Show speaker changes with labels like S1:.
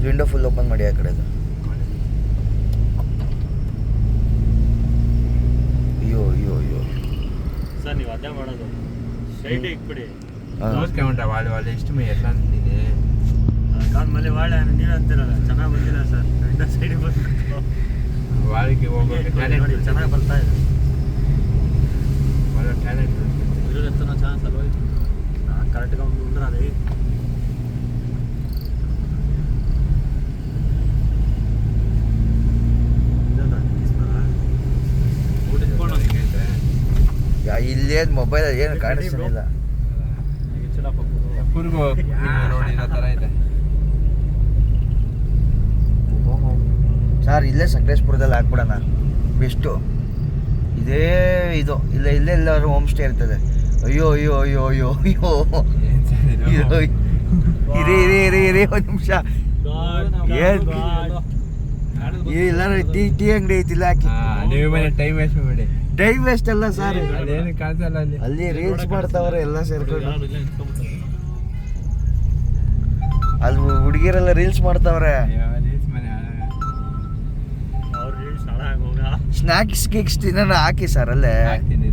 S1: Window full open ಮಾಡಿ ಆ ಕಡೆದು. ಅಯ್ಯೋ ಅಯ್ಯೋ ಅಯ್ಯೋ
S2: ಸರ್ ನೀವು ಅದೇ ಮಾಡೋದು ಸೈಡ್ ಇಕ್ಬಿಡಿ.
S3: వాళ్ళు ఇష్టమే ఎట్లా అంటుంది
S2: ಕಾಲ್ ಮಲೆ ವಾಳೆ ನೀವೇ ಅಂತೀರಲ್ಲ ಚೆನ್ನಾಗಿ ಬಂದಿಲ್ಲ ಸರ್ ವಿಂಡೋ ಸೈಡಿಗೆ ಬಂದ್ಬಿಟ್ಟು
S3: వాళ్ళకి
S2: ನೋಡಿ ಚೆನ್ನಾಗಿ ಬರ್ತಾ ಇದೆ.
S3: వాళ్ళ టాలెంట్
S2: ವಿಡಿಯೋ ಎತ್ತನ ಚಾನ್ಸ್ ಅಲ್ವ ಕರೆಕ್ಟ್గా ఉంటున్నారు అది
S1: ಇಲ್ಲೇ ಮೊಬೈಲ್ ಏನು ಕಾಣಿಸ್ತಿಲ್ಲ.
S3: ಪುರ್ಗೋ ನೋಡಿ ಇರೋ ಥರ ಇದೆ
S1: ಸರ್. ಇಲ್ಲೇ ಸಂಕಲೇಶ್ಪುರದಲ್ಲಿ ಹಾಕ್ಬಿಡೋಣ ಬೆಸ್ಟು. ಇದೇ ಇದು ಇಲ್ಲ ಇಲ್ಲೇ ಎಲ್ಲರೂ ಹೋಮ್ ಸ್ಟೇ ಇರ್ತದೆ. ಅಯ್ಯೋ ಅಯ್ಯೋ ಅಯ್ಯೋ ಅಯ್ಯೋ ಅಯ್ಯೋ ಇರೇ ಇರೇ ಇರೇ ಇರೇ ಒಂದು ನಿಮಿಷ. ಏನು ಎಲ್ಲರೂ ಟೀ ಅಂಗಡಿ ಐತಿಲ್ಲ ಹಾಕಿ.
S3: ನೀವು ಮನೆ ಟೈಮ್ ವೇಸ್ಟ್ ಮಾಡಿ.
S1: ಟೈಮ್ ವೇಸ್ಟ್ ಅಲ್ಲ ಸರ್,
S3: ಅದೇನು ಕಾಣಿಸಲ್ಲ ಅಲ್ಲಿ.
S1: ಅಲ್ಲಿ ರೀಲ್ಸ್ ಮಾಡ್ತಾವ್ರೆ ಎಲ್ಲ ಸೇರ್ಕೊಂಡು. ಅಲ್ಲಿ ಹುಡುಗಿರೆಲ್ಲ ರೀಲ್ಸ್ ಮಾಡ್ತಾವ್ರೆ. ಸ್ನ್ಯಾಕ್ಸ್ ಗಿಕ್ಸ್ ತಿನ್ನೋಣ ಹಾಕಿ ಸರ್ ಅಲ್ಲೇ.
S3: ಹಾಕ್ತೀನಿ